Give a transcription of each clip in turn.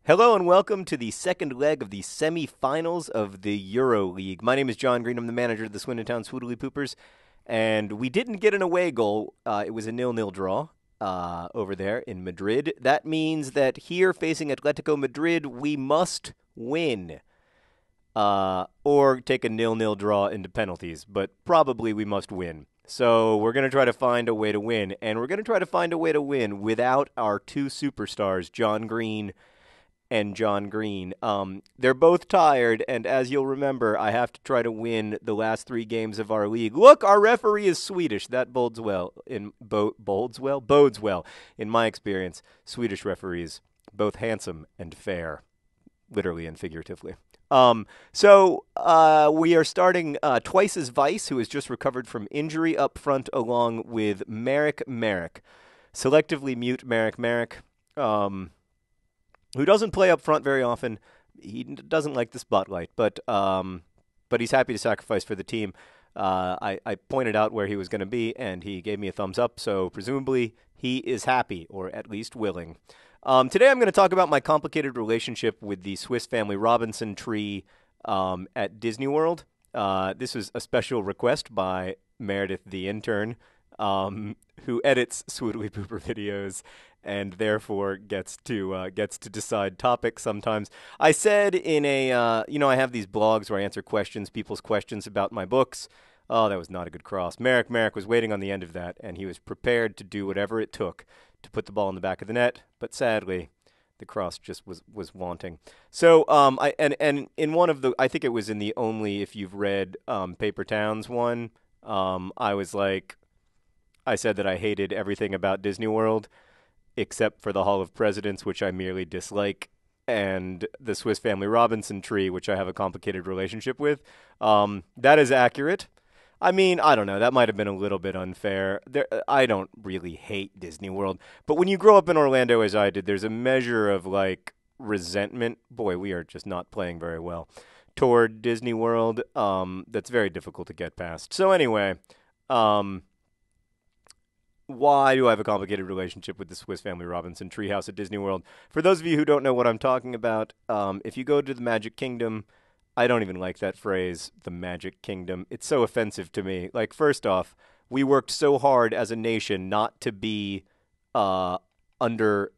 Hello and welcome to the second leg of the semi-finals of the Euro League. My name is John Green. I'm the manager of the Swindon Town Swoodilypoopers, and we didn't get an away goal. It was a 0-0 draw over there in Madrid. That means that here facing Atlético Madrid, we must win or take a 0-0 draw into penalties, but probably we must win. So we're going to try to find a way to win, and we're going to try to find a way to win without our two superstars, John Green and John Green. They're both tired, and as you'll remember, I have to try to win the last three games of our league. Look, our referee is Swedish. That bodes well. Bodes well. In my experience, Swedish referees, both handsome and fair, literally and figuratively. So we are starting Twice as Vice, who has just recovered from injury up front, along with Merrick. Selectively mute Merrick. Who doesn't play up front very often. He doesn't like the spotlight, but he's happy to sacrifice for the team. I pointed out where he was going to be, and he gave me a thumbs up, so presumably he is happy, or at least willing. Today I'm going to talk about my complicated relationship with the Swiss Family Robinson tree at Disney World. This was a special request by Meredith the intern, who edits Swoodilypooper videos and therefore gets to decide topics sometimes. I said in a I have these blogs where I answer people's questions about my books. Oh, that was not a good cross. Merrick was waiting on the end of that, and he was prepared to do whatever it took to put the ball in the back of the net. But sadly, the cross just was wanting. So in one of the, I think it was in the only, if you've read Paper Towns one, I said that I hated everything about Disney World except for the Hall of Presidents, which I merely dislike, and the Swiss Family Robinson tree, which I have a complicated relationship with. That is accurate. I mean, I don't know. That might have been a little bit unfair. I don't really hate Disney World. But when you grow up in Orlando, as I did, there's a measure of, resentment. Boy, we are just not playing very well toward Disney World. That's very difficult to get past. So anyway, why do I have a complicated relationship with the Swiss Family Robinson Treehouse at Disney World? For those of you who don't know what I'm talking about, if you go to the Magic Kingdom, I don't even like that phrase, the Magic Kingdom. It's so offensive to me. First off, we worked so hard as a nation not to be under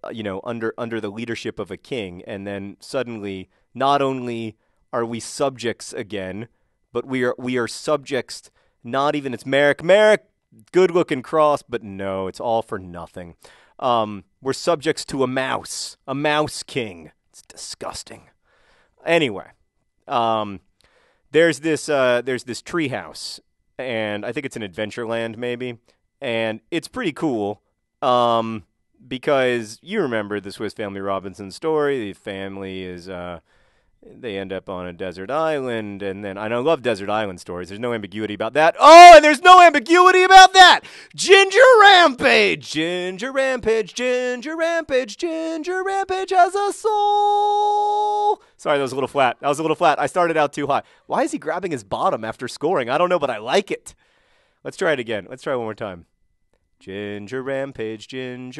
the leadership of a king, and then suddenly, not only are we subjects again, but we are subjects. Not even it's Merrick. Good-looking cross, but no, it's all for nothing. We're subjects to a mouse king. It's disgusting. Anyway, there's this treehouse, and I think it's an Adventureland maybe, and it's pretty cool. Because you remember the Swiss Family Robinson story. The family is they end up on a desert island, and then I love desert island stories. There's no ambiguity about that. Oh, and there's no ambiguity about that. Ginger Rampage has a soul. Sorry, that was a little flat. I started out too high. Why is he grabbing his bottom after scoring? I don't know, but I like it. Let's try it again. Let's try one more time. Ginger Rampage has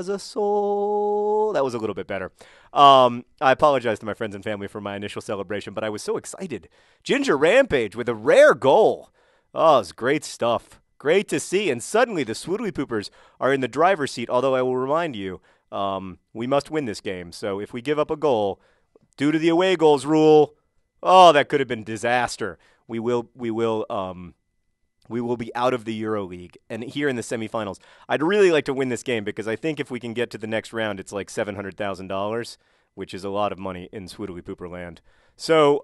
a soul. That was a little bit better. I apologize to my friends and family for my initial celebration, but I was so excited. Ginger Rampage with a rare goal. Oh, it's great stuff. Great to see. And suddenly the Swoodilypoopers are in the driver's seat, although I will remind you, we must win this game. So if we give up a goal, due to the away goals rule, that could have been disaster. We will be out of the Euro League, and here in the semifinals, I'd really like to win this game because I think if we can get to the next round, it's like $700,000, which is a lot of money in Swoodilypooper land. So,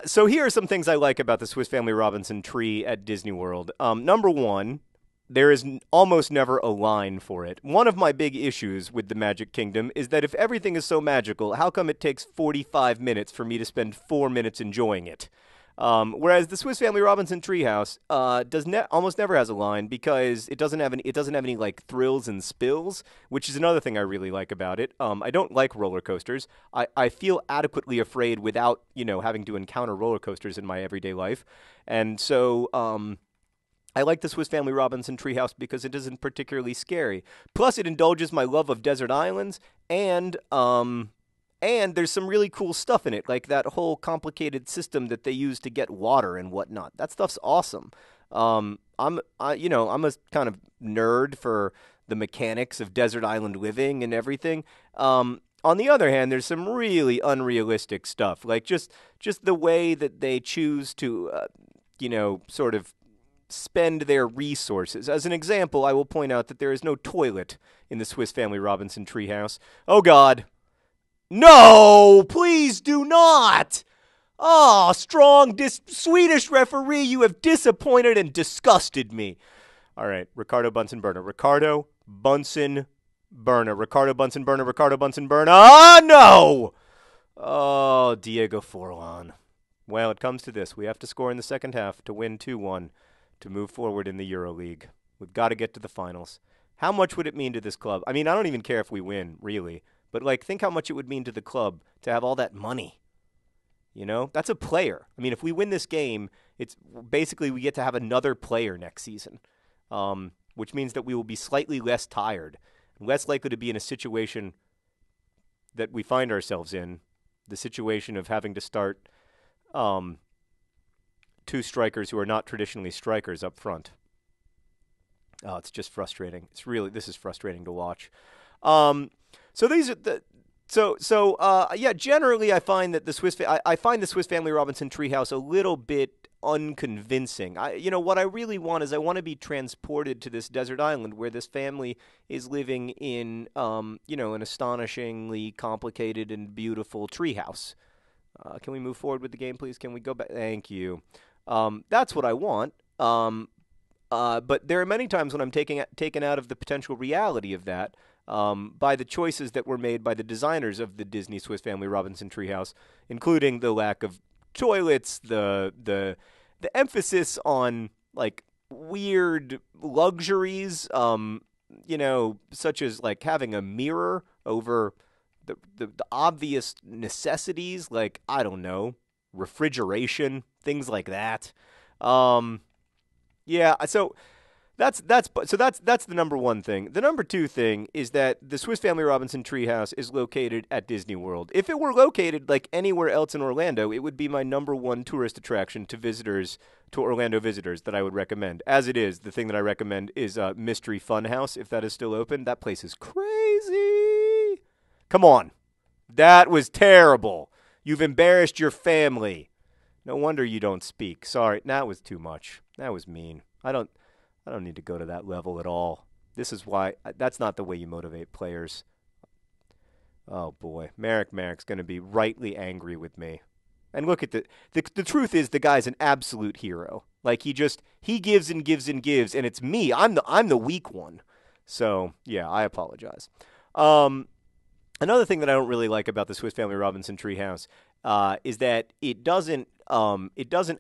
so here are some things I like about the Swiss Family Robinson tree at Disney World. Number one, there is almost never a line for it. One of my big issues with the Magic Kingdom is that if everything is so magical, how come it takes 45 minutes for me to spend 4 minutes enjoying it? Whereas the Swiss Family Robinson Treehouse almost never has a line because it doesn't have any thrills and spills, which is another thing I really like about it. I don't like roller coasters. I feel adequately afraid without having to encounter roller coasters in my everyday life, and so I like the Swiss Family Robinson Treehouse because it isn't particularly scary. Plus, it indulges my love of desert islands, and there's some really cool stuff in it, like that whole complicated system that they use to get water and whatnot. That stuff's awesome. I'm a kind of nerd for the mechanics of desert island living and everything. On the other hand, there's some really unrealistic stuff, like just the way that they choose to, sort of spend their resources. As an example, I will point out that there is no toilet in the Swiss Family Robinson Treehouse. Oh God. No, please do not. Oh, strong Swedish referee, you have disappointed and disgusted me. All right, Ricardo Bunsen Burner. Ricardo Bunsen Burner. Ricardo Bunsen Burner. Ricardo Bunsen Burner. Ah, no! Oh, Diego Forlan. Well, it comes to this. We have to score in the second half to win 2-1 to move forward in the EuroLeague. We've got to get to the finals. How much would it mean to this club? I mean, I don't even care if we win, really. But, like, think how much it would mean to the club to have all that money. You know? That's a player. I mean, if we win this game, it's basically we get to have another player next season, which means that we will be slightly less tired, less likely to be in a situation that we find ourselves in, the situation of having to start two strikers who are not traditionally strikers up front. Oh, it's just frustrating. This is frustrating to watch. So these are generally I find that I find the Swiss Family Robinson Treehouse a little bit unconvincing. What I really want is I want to be transported to this desert island where this family is living in, an astonishingly complicated and beautiful treehouse. Can we move forward with the game, please? Can we go back? Thank you. That's what I want. But there are many times when I'm taken out of the potential reality of that by the choices that were made by the designers of the Disney Swiss Family Robinson Treehouse, including the lack of toilets, the emphasis on like weird luxuries, such as like having a mirror over the obvious necessities, like I don't know, refrigeration, things like that. Yeah, so that's the number one thing. The number two thing is that the Swiss Family Robinson Treehouse is located at Disney World. If it were located like anywhere else in Orlando, it would be my number one tourist attraction to Orlando visitors that I would recommend. As it is, the thing that I recommend is Mystery Funhouse, if that is still open. That place is crazy. Come on. That was terrible. You've embarrassed your family. No wonder you don't speak. Sorry, that was too much. That was mean. I don't need to go to that level at all. This is why that's not the way you motivate players. Oh boy, Merrick's going to be rightly angry with me. And look at the truth is the guy's an absolute hero. Like he gives and gives and gives, and it's me. I'm the weak one. So yeah, I apologize. Another thing that I don't really like about the Swiss Family Robinson Treehouse is that it doesn't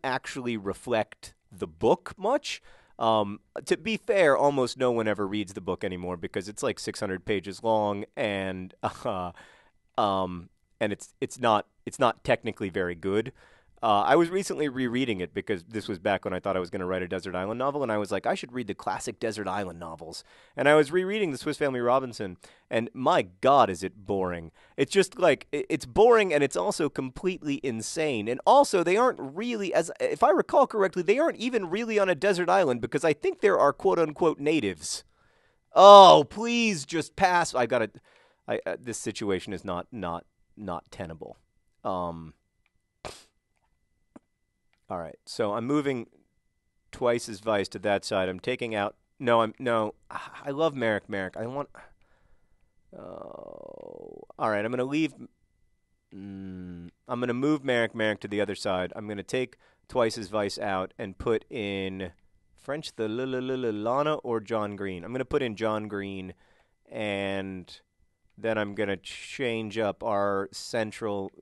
actually reflect the book much. To be fair, almost no one ever reads the book anymore because it's like 600 pages long, and it's not technically very good. I was recently rereading it because this was back when I thought I was going to write a desert island novel, and I was like, I should read the classic desert island novels. And I was rereading the Swiss Family Robinson, and my God, is it boring. It's just like, it's boring, and it's also completely insane. And also, they aren't really, if I recall correctly, they aren't even really on a desert island because I think there are quote-unquote natives. Oh, please just pass. This situation is not tenable. All right, so I'm moving Twice's Vice to that side. I'm taking out. I love Merrick. I want. Oh, all right. I'm gonna leave. I'm gonna move Merrick to the other side. I'm gonna take Twice's Vice out and put in French the Lana or John Green. I'm gonna put in John Green, and then I'm gonna change up our central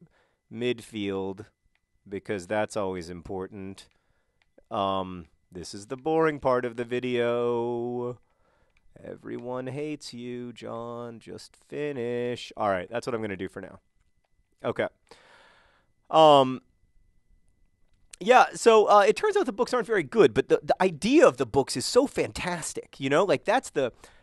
midfield, because that's always important. This is the boring part of the video. Everyone hates you, John. Just finish. All right, that's what I'm going to do for now. Okay. Yeah, so it turns out the books aren't very good, but the idea of the books is so fantastic. Like that's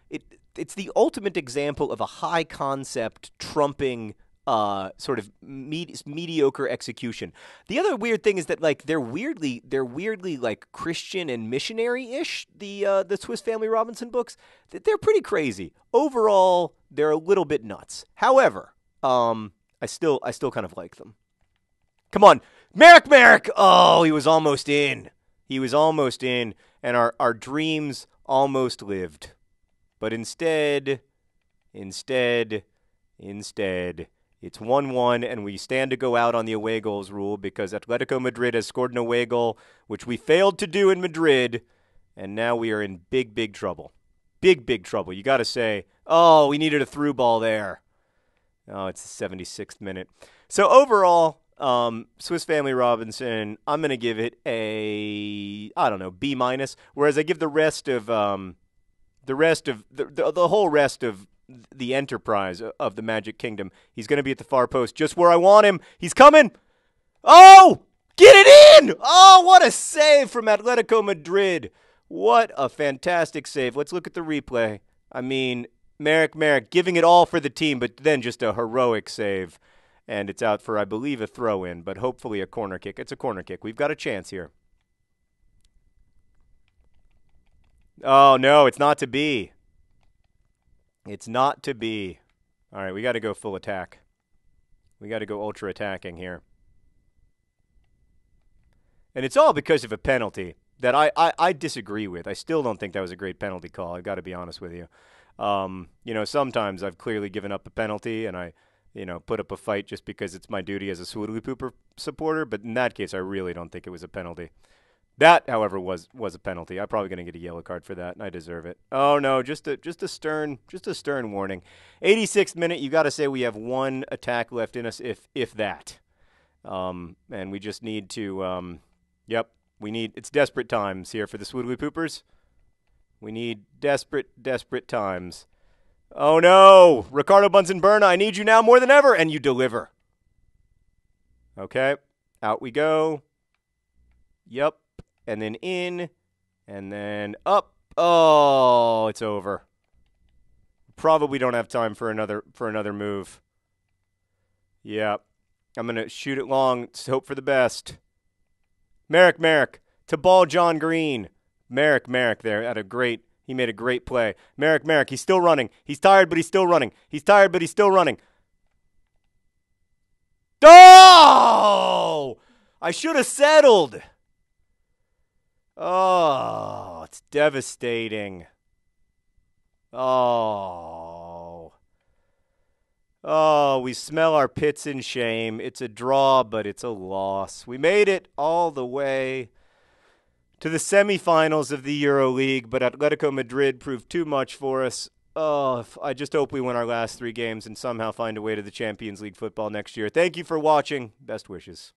it. It's the ultimate example of a high concept trumping sort of mediocre execution. The other weird thing is that like they're weirdly like Christian and missionary ish. The Swiss Family Robinson books, they're pretty crazy. Overall, they're a little bit nuts. However, I still kind of like them. Come on. Merrick! Oh, he was almost in. And our dreams almost lived. But instead, it's 1-1, and we stand to go out on the away goals rule because Atlético Madrid has scored an away goal, which we failed to do in Madrid, and now we are in big trouble. Big trouble. You got to say, oh, we needed a through ball there. Oh, it's the 76th minute. So overall, Swiss Family Robinson, I'm going to give it a, I don't know, B-, whereas I give the rest of the whole rest of the enterprise of the Magic Kingdom. He's going to be at the far post, just where I want him. He's coming. Oh, get it in. Oh, what a save from Atlético Madrid. What a fantastic save. Let's look at the replay. I mean, Merrick giving it all for the team, but then just a heroic save. And it's out for, I believe, a throw-in, but hopefully a corner kick. It's a corner kick. We've got a chance here. Oh, no, it's not to be. It's not to be. All right, we got to go full attack. We got to go ultra attacking here. And it's all because of a penalty that I disagree with. I still don't think that was a great penalty call. I've got to be honest with you. Sometimes I've clearly given up a penalty and I put up a fight just because it's my duty as a Swoodilypooper supporter. But in that case, I really don't think it was a penalty. That, however, was a penalty. I'm probably going to get a yellow card for that, and I deserve it. Oh no, just a stern warning. 86th minute. You got to say we have one attack left in us, if that. And we just need to. It's desperate times here for the Swoodilypoopers. We need desperate times. Oh no, Ricardo Bunsen Burna, I need you now more than ever, and you deliver. Okay, out we go. Yep. And then in, and then up. Oh, it's over. Probably don't have time for another move. Yeah, I'm gonna shoot it long. Hope for the best. Merrick to ball John Green. Merrick there he made a great play. Merrick, he's still running. He's tired, but he's still running. Oh! I should have settled. Oh, it's devastating. Oh, we smell our pits in shame. It's a draw, but it's a loss. We made it all the way to the semifinals of the EuroLeague, but Atlético Madrid proved too much for us. Oh, I just hope we win our last 3 games and somehow find a way to the Champions League football next year. Thank you for watching. Best wishes.